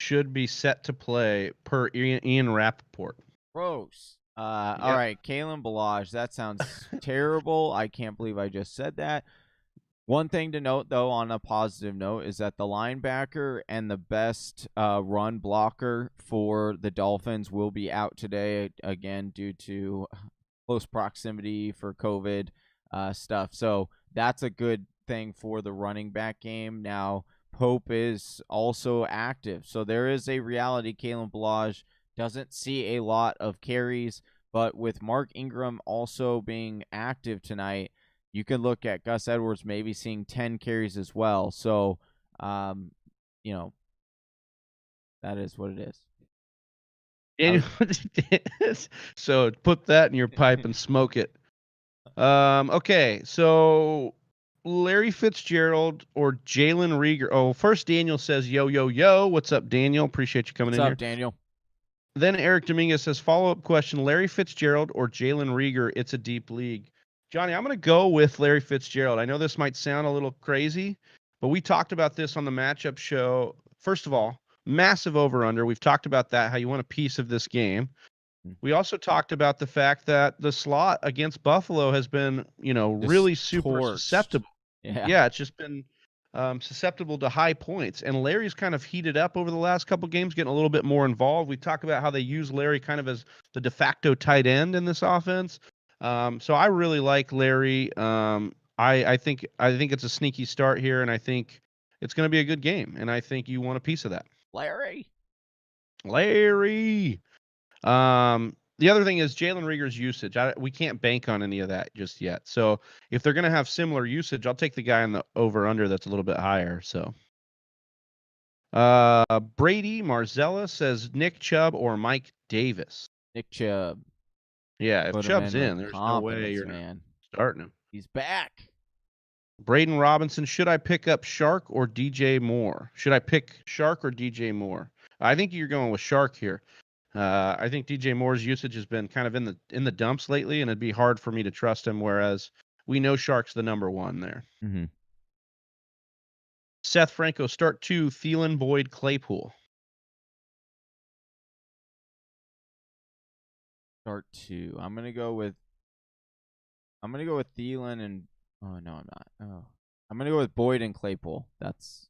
Should be set to play per Ian Rappaport.
Gross. All right, Kalen Balaj. That sounds terrible. I can't believe I just said that. One thing to note, though, on a positive note, is that the linebacker and the best run blocker for the Dolphins will be out today, again, due to close proximity for COVID stuff. So that's a good thing for the running back game. Now, Pope is also active. So there is a reality. Kalen Balaj doesn't see a lot of carries, but with Mark Ingram also being active tonight, you can look at Gus Edwards maybe seeing 10 carries as well. So, you know, that is what it
is. So put that in your pipe and smoke it. Okay, so Larry Fitzgerald or Jalen Rieger. Oh, first Daniel says, yo, yo, yo. What's up, Daniel? Appreciate you coming
What's
in
up,
here.
Daniel?
Then Eric Dominguez says, follow-up question, Larry Fitzgerald or Jalen Rieger? It's a deep league. Johnny, I'm going to go with Larry Fitzgerald. I know this might sound a little crazy, but we talked about this on the matchup show. First of all, massive over-under. We've talked about that, how you want a piece of this game. We also talked about the fact that the slot against Buffalo has been, really super susceptible. Yeah, it's just been susceptible to high points. And Larry's kind of heated up over the last couple games, getting a little bit more involved. We talked about how they use Larry kind of as the de facto tight end in this offense. So I really like Larry. I think it's a sneaky start here, and I think it's going to be a good game. And I think you want a piece of that.
Larry.
The other thing is Jalen Rieger's usage. We can't bank on any of that just yet. So if they're going to have similar usage, I'll take the guy on the over-under that's a little bit higher. So Brady Marzella says Nick Chubb or Mike Davis.
Nick Chubb.
Yeah, if Chubb's in, there's no way you're starting him.
He's back.
Braden Robinson, should I pick up Shark or DJ Moore? Should I pick Shark or DJ Moore? I think you're going with Shark here. I think DJ Moore's usage has been kind of in the dumps lately, and it'd be hard for me to trust him, whereas we know Shark's the number one there.
Mm-hmm.
Seth Franco, start 2, Thielen, Boyd, Claypool.
Start 2. I'm gonna go with Thielen and I'm gonna go with Boyd and Claypool. That's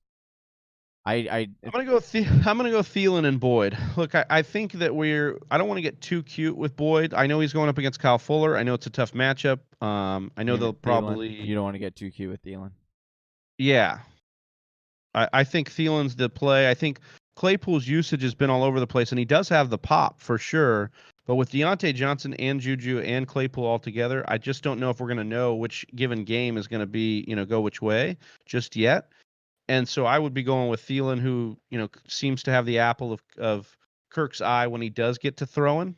I'm
gonna go Thielen and Boyd. Look, I think that I don't want to get too cute with Boyd. I know he's going up against Kyle Fuller. I know it's a tough matchup. I know they'll probably.
You don't want to get too cute with Thielen.
Yeah, I think Thielen's the play. I think Claypool's usage has been all over the place, and he does have the pop for sure. But with Deontay Johnson and Juju and Claypool all together, I just don't know if we're going to know which given game is going to be, go which way just yet. And so I would be going with Thielen, who, seems to have the apple of Kirk's eye when he does get to throwing.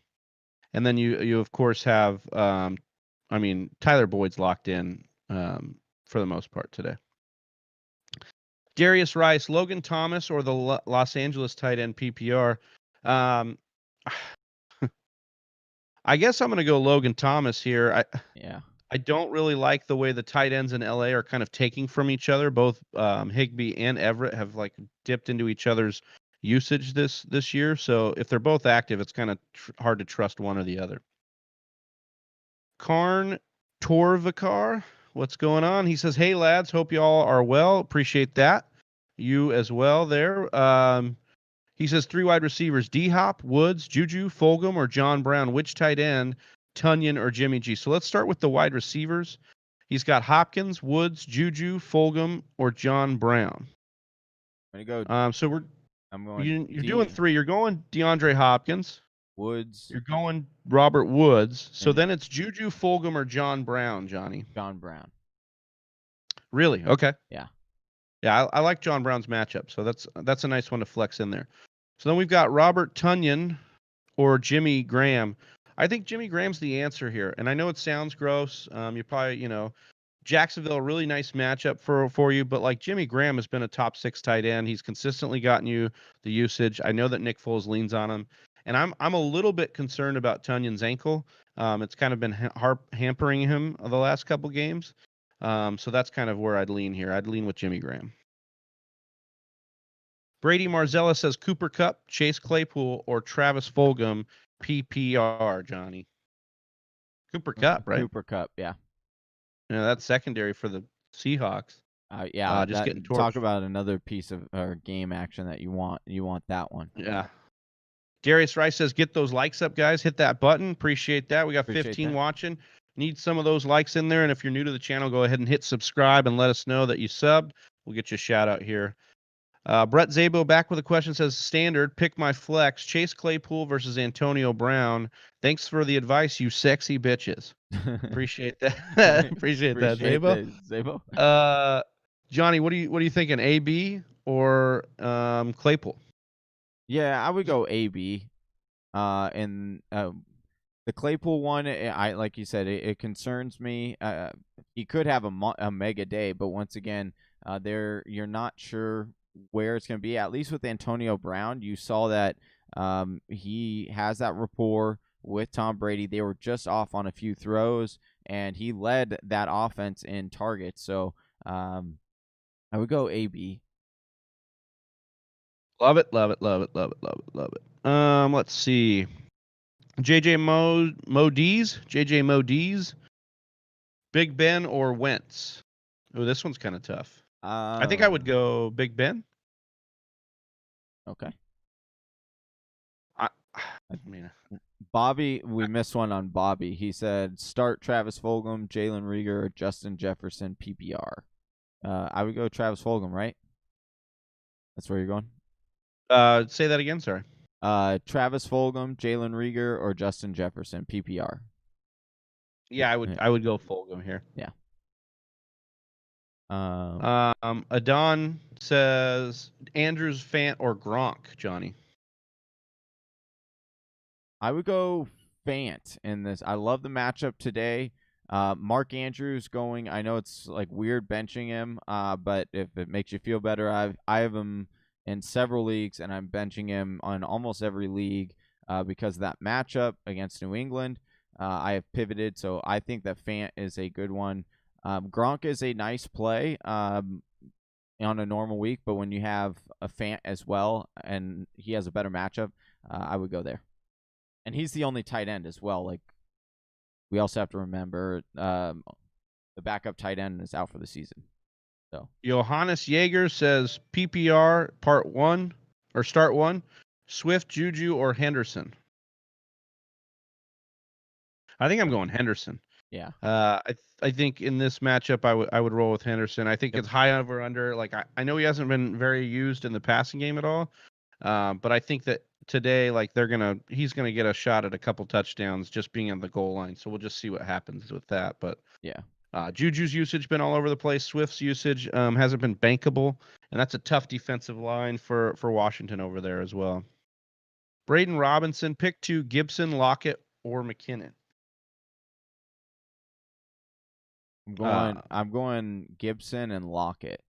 And then you of course have, Tyler Boyd's locked in for the most part today. Darius Rice, Logan Thomas, or the Los Angeles tight end PPR. I guess I'm going to go Logan Thomas here. I don't really like the way the tight ends in LA are kind of taking from each other. Both Higbee and Everett have dipped into each other's usage this year. So if they're both active, it's kind of hard to trust one or the other. Karn Torvikar, what's going on? He says, "Hey lads, hope y'all are well. Appreciate that. You as well there." He says 3 wide receivers: D-Hop, Woods, Juju, Folgham, or John Brown. Which tight end? Tunyon or Jimmy G? So let's start with the wide receivers. He's got Hopkins, Woods, Juju, Folgham, or John Brown.
I'm gonna
go. You're doing 3. You're going DeAndre Hopkins,
Woods.
You're going Robert Woods. So then it's Juju, Folgham, or John Brown, Johnny.
John Brown.
Really? Okay.
Yeah.
Yeah, I like John Brown's matchup, so that's a nice one to flex in there. So then we've got Robert Tunyon or Jimmy Graham. I think Jimmy Graham's the answer here, and I know it sounds gross. You probably, Jacksonville, a really nice matchup for you, but Jimmy Graham has been a top 6 tight end. He's consistently gotten you the usage. I know that Nick Foles leans on him, and I'm a little bit concerned about Tunyon's ankle. It's kind of been hampering him the last couple games. So that's kind of where I'd lean here. I'd lean with Jimmy Graham. Brady Marzella says Cooper Kupp, Chase Claypool, or Travis Folgham PPR, Johnny. Cooper Kupp, right?
Cooper Kupp, yeah.
Yeah, that's secondary for the Seahawks. Just getting torched.
Talk about another piece of game action that you want. You want that one.
Yeah. Darius Rice says, get those likes up, guys. Hit that button. Appreciate that. We got 15 watching. Need some of those likes in there. And if you're new to the channel, go ahead and hit subscribe and let us know that you subbed. We'll get you a shout out here. Brett Zabo back with a question, says, standard, pick my flex. Chase Claypool versus Antonio Brown. Thanks for the advice, you sexy bitches. Appreciate that. Appreciate that, Zabo. Johnny, what are you thinking? AB or Claypool?
Yeah, I would go AB. And the Claypool one, I like you said, it concerns me. He could have a mega day, but once again, you're not sure where it's going to be. At least with Antonio Brown, you saw that he has that rapport with Tom Brady. They were just off on a few throws, and he led that offense in targets. So I would go AB.
Love it. Let's see. JJ Modiz, Big Ben or Wentz? Oh, this one's kind of tough. I think I would go Big Ben.
Okay.
I mean,
Bobby, we missed one on Bobby. He said start Travis Folgham, Jalen Rieger, or Justin Jefferson PPR. I would go Travis Folgham, right? That's where you're going?
Say that again, sorry.
Travis Folgham, Jalen Rieger, or Justin Jefferson PPR.
Yeah, I would go Folgham here.
Yeah.
Adon says Andrews, Fant, or Gronk, Johnny.
I would go Fant in this. I love the matchup today. Mark Andrews going. I know it's like weird benching him, but if it makes you feel better, I have him in several leagues, and I'm benching him on almost every league because of that matchup against New England. I have pivoted, so I think that Fant is a good one. Gronk is a nice play on a normal week, but when you have a Fant as well and he has a better matchup, I would go there. And he's the only tight end as well. Like, we also have to remember the backup tight end is out for the season. So
Johannes Jaeger says PPR start one, Swift, Juju, or Henderson. I think I'm going Henderson.
Yeah.
I think in this matchup I would roll with Henderson. I think it's high over under. Like I know he hasn't been very used in the passing game at all, but I think that today he's gonna get a shot at a couple touchdowns just being on the goal line. So we'll just see what happens with that. But
yeah.
Juju's usage been all over the place. Swift's usage hasn't been bankable, and that's a tough defensive line for Washington over there as well. Braden Robinson, pick 2, Gibson, Lockett, or McKinnon.
I'm going Gibson and Lockett.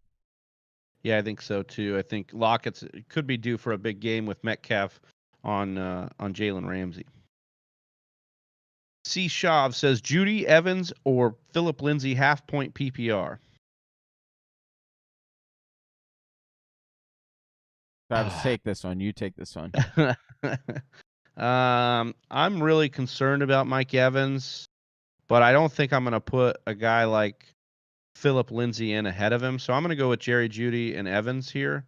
Yeah, I think so too. I think Lockett could be due for a big game with Metcalf on Jalen Ramsey. C. Shav says Judy Evans or Philip Lindsay half-point PPR.
Travis, take this one. You take this one.
I'm really concerned about Mike Evans, but I don't think I'm going to put a guy like Philip Lindsay in ahead of him. So I'm going to go with Jerry Jeudy and Evans here.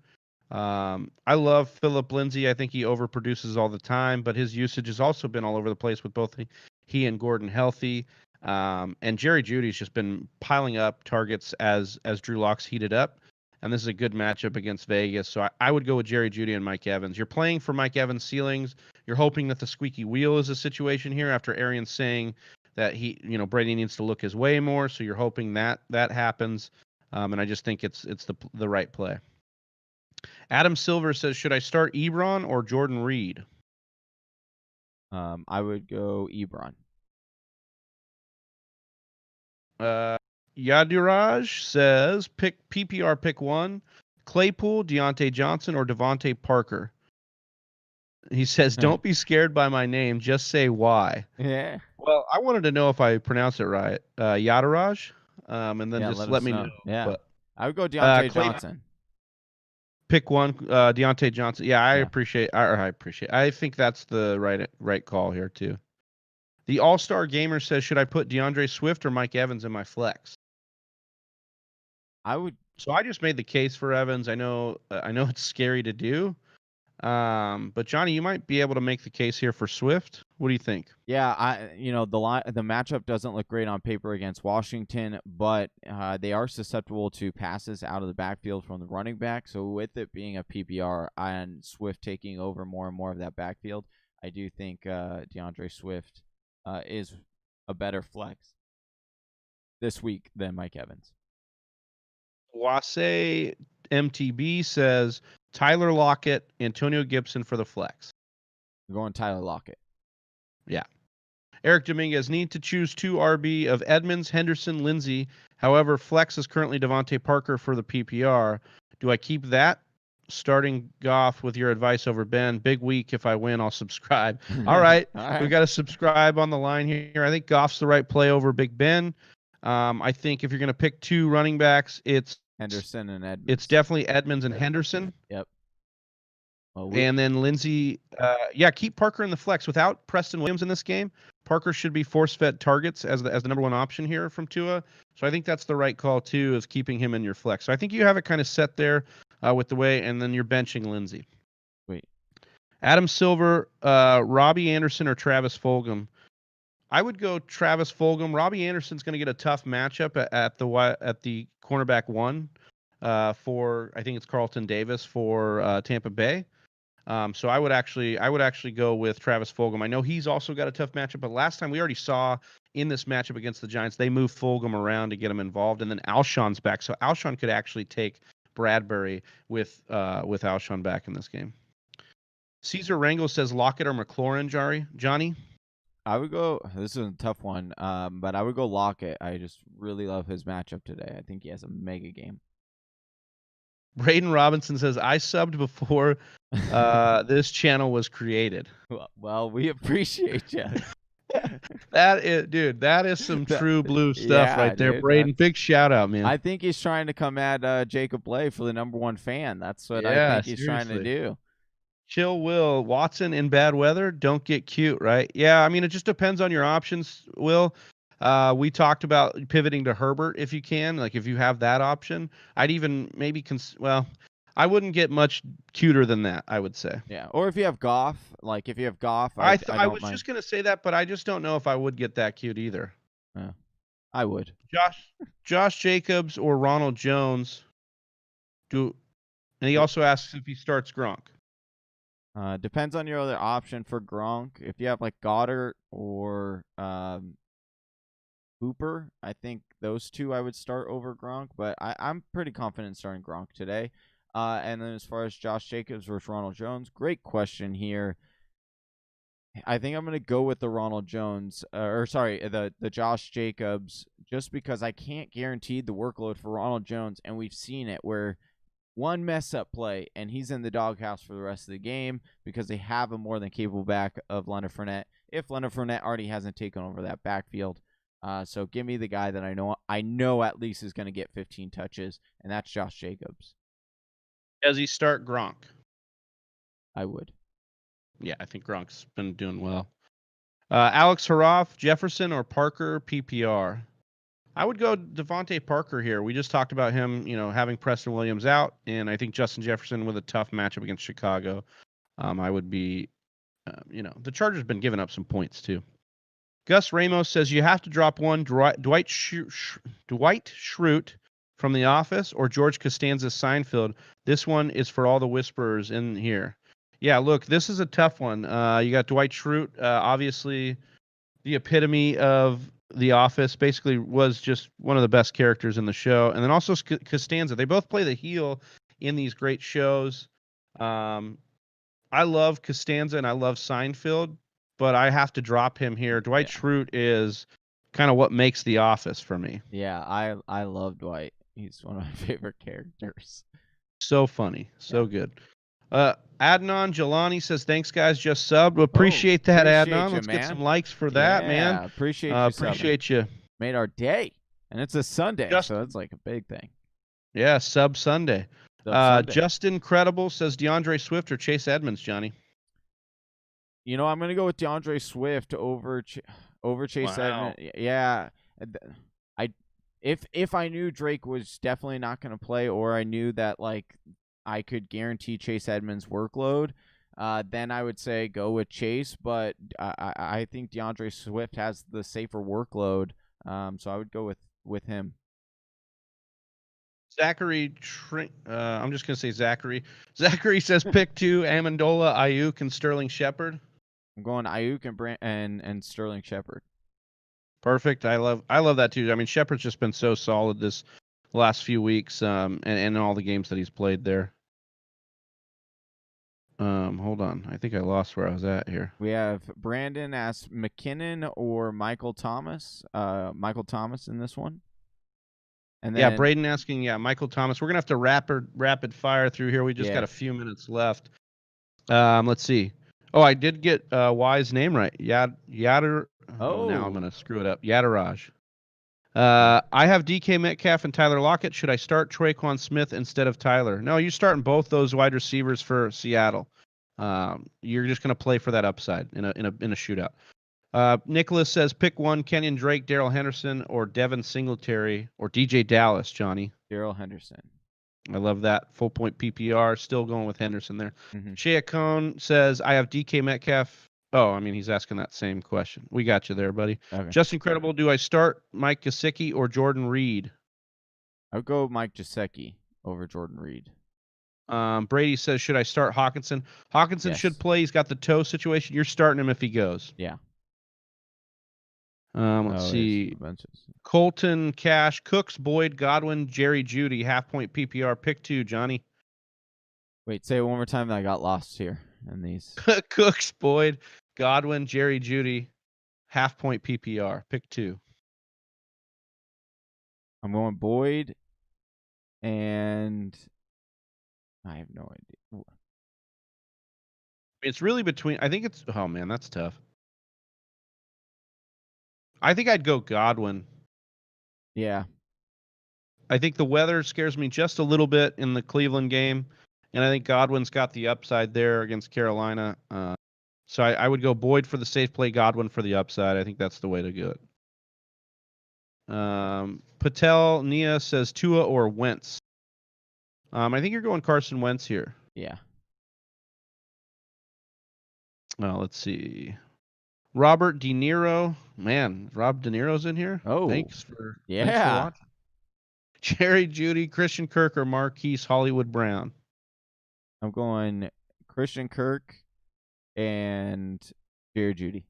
I love Philip Lindsay. I think he overproduces all the time, but his usage has also been all over the place with both he and Gordon healthy. And Jerry Jeudy's just been piling up targets as Drew Lock's heated up. And this is a good matchup against Vegas. So I would go with Jerry Jeudy and Mike Evans. You're playing for Mike Evans' ceilings. You're hoping that the squeaky wheel is a situation here after Arians saying that Brady needs to look his way more. So you're hoping that happens. And I just think it's the right play. Adam Silver says, should I start Ebron or Jordan Reed?
I would go Ebron.
Yadiraj says, PPR pick 1, Claypool, Deontay Johnson, or Devontae Parker. He says, don't be scared by my name. Just say why.
Yeah.
Well, I wanted to know if I pronounced it right. Yadiraj. And then just let me know.
Yeah.
But,
I would go Deontay Johnson.
Pick 1, Deontay Johnson. Yeah, I appreciate. I think that's the right call here too. The All-Star Gamer says, should I put DeAndre Swift or Mike Evans in my flex?
I would.
So I just made the case for Evans. I know it's scary to do. But Johnny, you might be able to make the case here for Swift. What do you think?
Yeah, the matchup doesn't look great on paper against Washington, but they are susceptible to passes out of the backfield from the running back. So with it being a PPR and Swift taking over more and more of that backfield, I do think DeAndre Swift is a better flex this week than Mike Evans.
Wase MTB says Tyler Lockett, Antonio Gibson for the flex.
I'm going Tyler Lockett.
Yeah. Eric Dominguez, need to choose 2 RB of Edmonds, Henderson, Lindsey. However, flex is currently Devontae Parker for the PPR. Do I keep that? Starting Goff with your advice over Ben. Big week. If I win, I'll subscribe. All right. We've got to subscribe on the line here. I think Goff's the right play over Big Ben. I think if you're going to pick 2 running backs, it's
Henderson and Edmonds.
It's definitely Edmonds and Henderson.
Yep. Well,
and then Lindsey, keep Parker in the flex. Without Preston Williams in this game, Parker should be force-fed targets as the number 1 option here from Tua. So I think that's the right call, too, is keeping him in your flex. So I think you have it kind of set there with the way, and then you're benching Lindsey.
Wait.
Adam Silver, Robbie Anderson, or Travis Folgham. I would go Travis Folgham. Robbie Anderson's going to get a tough matchup at the cornerback 1 for, I think it's Carlton Davis for Tampa Bay. So I would actually go with Travis Folgham. I know he's also got a tough matchup, but last time we already saw in this matchup against the Giants, they moved Folgham around to get him involved, and then Alshon's back. So Alshon could actually take Bradbury with Alshon back in this game. Caesar Rangel says Lockett or McLaurin, Johnny?
I would go. This is a tough one, but I would go Lockett. I just really love his matchup today. I think he has a mega game.
Braden Robinson says, I subbed before this channel was created.
Well, we appreciate you.
That is some true blue stuff right there,
dude,
Braden. Big shout out, man.
I think he's trying to come at Jacob Bley for the number 1 fan. That's what I think he's trying to do.
Chill Will, Watson in bad weather, don't get cute, right? Yeah, I mean, it just depends on your options, Will. We talked about pivoting to Herbert if you can, like if you have that option. I'd even maybe I wouldn't get much cuter than that, I would say.
Yeah, or if you have Goff,
I was just going to say that, but I just don't know if I would get that cute either.
Yeah, I would.
Josh Jacobs or Ronald Jones. And he also asks if he starts Gronk.
Depends on your other option for Gronk. If you have like Goddard or Hooper, I think those 2 I would start over Gronk, but I'm pretty confident starting Gronk today. And then as far as Josh Jacobs versus Ronald Jones, great question here. I think I'm going to go with the Ronald Jones, the Josh Jacobs, just because I can't guarantee the workload for Ronald Jones, and we've seen it where one mess up play and he's in the doghouse for the rest of the game because they have a more than capable back of Leonard Fournette. If Leonard Fournette already hasn't taken over that backfield, so give me the guy that I know at least is going to get 15 touches, and that's Josh Jacobs.
Does he start Gronk?
I would.
Yeah, I think Gronk's been doing well. Alex Haroff, Jefferson or Parker PPR? I would go Devontae Parker here. We just talked about him, having Preston Williams out, and I think Justin Jefferson with a tough matchup against Chicago. I would be, the Chargers been giving up some points too. Gus Ramos says you have to drop one Dwight Schrute from The Office or George Costanza's Seinfeld. This one is for all the whisperers in here. Yeah, look, this is a tough one. You got Dwight Schrute, obviously the epitome of The Office, basically was just one of the best characters in the show. And then also Costanza. They both play the heel in these great shows. I love Costanza and I love Seinfeld, but I have to drop him here. Dwight Schrute is kind of what makes The Office for me.
Yeah, I love Dwight. He's one of my favorite characters.
So funny. So good. Adnan Jelani says, thanks, guys. Just subbed. Appreciate that, Adnan. Let's get some likes for that, man.
Appreciate you. Made our day. And it's a Sunday, so it's like a big thing.
Yeah, Sub Sunday. Justin Credible says DeAndre Swift or Chase Edmonds, Johnny.
I'm going to go with DeAndre Swift over over Chase
Wow.
Edmonds. Yeah, I if I knew Drake was definitely not going to play, or I knew that like I could guarantee Chase Edmonds' workload, then I would say go with Chase. But I think DeAndre Swift has the safer workload, so I would go with him.
Zachary, I'm just gonna say Zachary. Zachary says pick 2: Amendola, Ayuk, and Sterling Shepard.
I'm going Ayuk and Sterling Shepard.
Perfect. I love that too. I mean, Shepard's just been so solid this last few weeks, and in all the games that he's played there. Hold on. I think I lost where I was at here.
We have Brandon asks McKinnon or Michael Thomas. Michael Thomas in this one. And then,
yeah, Braden asking, Michael Thomas. We're gonna have to rapid fire through here. We just got a few minutes left. Let's see. Oh, I did get Y's name right. Yader. Oh, now I'm gonna screw it up. Yadaraj. I have DK Metcalf and Tyler Lockett. Should I start Traquan Smith instead of Tyler? No, you're starting both those wide receivers for Seattle. You're just gonna play for that upside in a shootout. Nicholas says pick one: Kenyon Drake, Darrell Henderson, or Devin Singletary, or DJ Dallas. Johnny.
Darrell Henderson.
I love that. Full point PPR. Still going with Henderson there.
Mm-hmm.
Shea Cone says I have DK Metcalf. Oh, I mean, he's asking that same question. We got you there, buddy.
Okay.
Just Incredible. Do I start Mike Gesicki or Jordan Reed?
I would go Mike Gesicki over Jordan Reed.
Brady says, should I start Hawkinson? Hawkinson should play. He's got the toe situation. You're starting him if he goes.
Yeah.
Let's see. Colton, Cash, Cooks, Boyd, Godwin, Jerry, Judy, half-point PPR. Pick 2, Johnny.
Wait, say it one more time. I got lost here in these.
Cooks, Boyd, Godwin, Jerry, Judy, half-point PPR. Pick 2.
I'm going Boyd, and I have no idea.
It's really between. I think it's. Oh man, that's tough. I think I'd go Godwin.
Yeah.
I think the weather scares me just a little bit in the Cleveland game, and I think Godwin's got the upside there against Carolina. So I would go Boyd for the safe play, Godwin for the upside. I think that's the way to do it. Patel Nia says Tua or Wentz. I think you're going Carson Wentz here.
Yeah.
Let's see. Robert De Niro. Man, Rob De Niro's in here?
Oh.
Thanks for
watching.
Jerry, Judy, Christian Kirk, or Marquise Hollywood Brown?
I'm going Christian Kirk and Jerry Judy.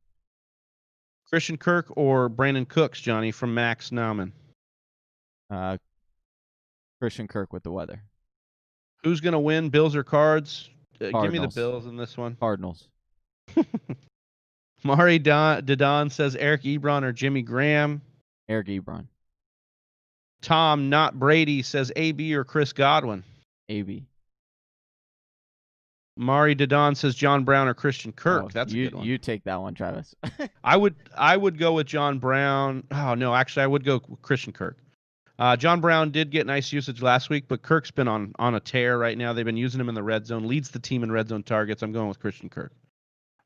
Christian Kirk or Brandon Cooks, Johnny, from Max Nauman?
Christian Kirk with the weather.
Who's going to win, Bills or Cards? Give me the Bills in this one.
Cardinals.
Mari Didon says Eric Ebron or Jimmy Graham.
Eric Ebron.
Tom, not Brady, says AB or Chris Godwin.
AB.
Mari Didon says John Brown or Christian Kirk. That's a good one.
You take that one, Travis.
I would go with John Brown. Oh no, actually I would go with Christian Kirk. John Brown did get nice usage last week, but Kirk's been on a tear right now. They've been using him in the red zone. Leads the team in red zone targets. I'm going with Christian Kirk.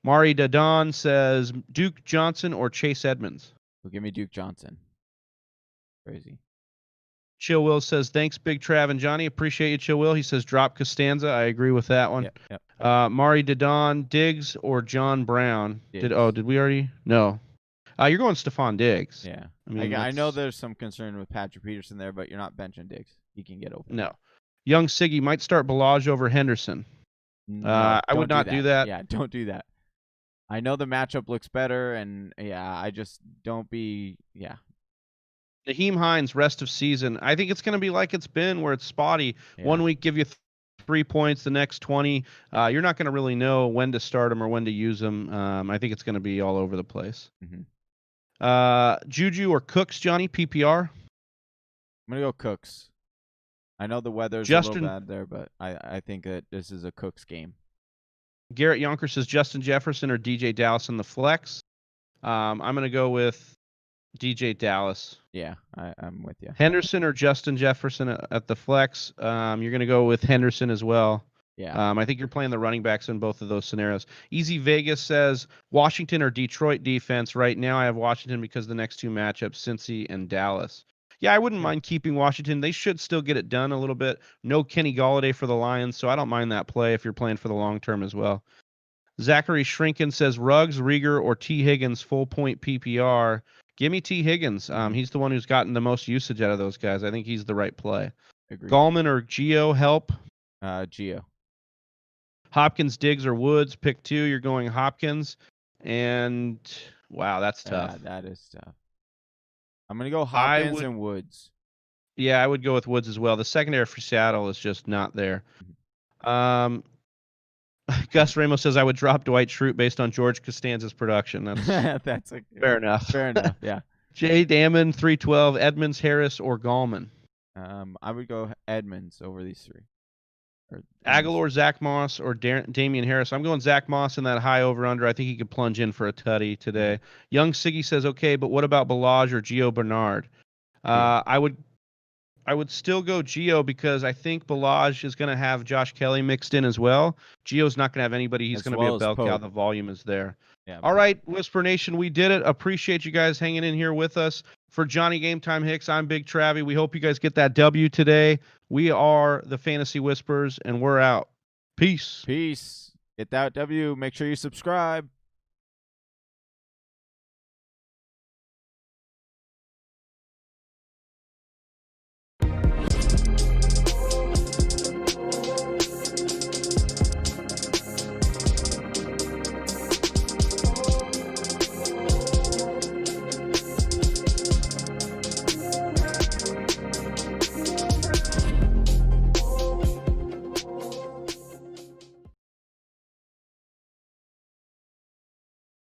Mari Didon says Duke Johnson or Chase Edmonds.
Well, give me Duke Johnson. Crazy.
Chill Will says, thanks, Big Trav and Johnny. Appreciate you, Chill Will. He says, drop Costanza. I agree with that one.
Yep.
Mari Didon, Diggs, or John Brown?
Diggs.
Did we already? No. You're going Stephon Diggs.
Yeah. I know there's some concern with Patrick Peterson there, but you're not benching Diggs. He can get open.
No. Young Siggy might start Ballage over Henderson.
No,
I would not do that.
Yeah, don't do that. I know the matchup looks better, and I just don't be.
Naheem Hines, rest of season. I think it's going to be like it's been, where it's spotty. Yeah. 1 week give you 3 points, the next 20. You're not going to really know when to start them or when to use them. I think it's going to be all over the place.
Mm-hmm.
Juju or Cooks, Johnny, PPR?
I'm going to go Cooks. I know the weather's a little bad there, but I think that this is a Cooks game.
Garrett Yonker says Justin Jefferson or DJ Dallas in the flex. I'm going to go with DJ Dallas.
Yeah, I'm with you.
Henderson or Justin Jefferson at the flex. You're going to go with Henderson as well.
Yeah.
I think you're playing the running backs in both of those scenarios. Easy Vegas says Washington or Detroit defense. Right now, I have Washington because the next two matchups, Cincy and Dallas. Yeah, I wouldn't mind keeping Washington. They should still get it done a little bit. No Kenny Golladay for the Lions, so I don't mind that play if you're playing for the long term as well. Zachary Shrinkin says Ruggs, Rieger, or T. Higgins full point PPR. Give me T. Higgins. He's the one who's gotten the most usage out of those guys. I think he's the right play.
Agreed.
Gallman or Geo help?
Geo.
Hopkins, Diggs, or Woods. Pick 2. You're going Hopkins. And wow, that's tough.
That is tough. I'm going to go Hopkins and Woods.
Yeah, I would go with Woods as well. The secondary for Seattle is just not there. Gus Ramos says I would drop Dwight Schrute based on George Costanza's production. That's fair enough.
Fair enough, yeah.
Jay Damon, 312, Edmonds, Harris, or Gallman.
I would go Edmonds over these 3.
Aguilar, Zach Moss, or Damian Harris. I'm going Zach Moss in that high over-under. I think he could plunge in for a tutty today. Young Siggy says, okay, but what about Balaj or Gio Bernard? I would still go Gio because I think Balaj is going to have Josh Kelly mixed in as well. Gio's not going to have anybody. He's going to be a bell cow. The volume is there. Yeah, all right, Whisper Nation, we did it. Appreciate you guys hanging in here with us. For Johnny Game Time Hicks, I'm Big Travie. We hope you guys get that W today. We are the Fantasy Whispers, and we're out. Peace.
Peace. Get that W. Make sure you subscribe.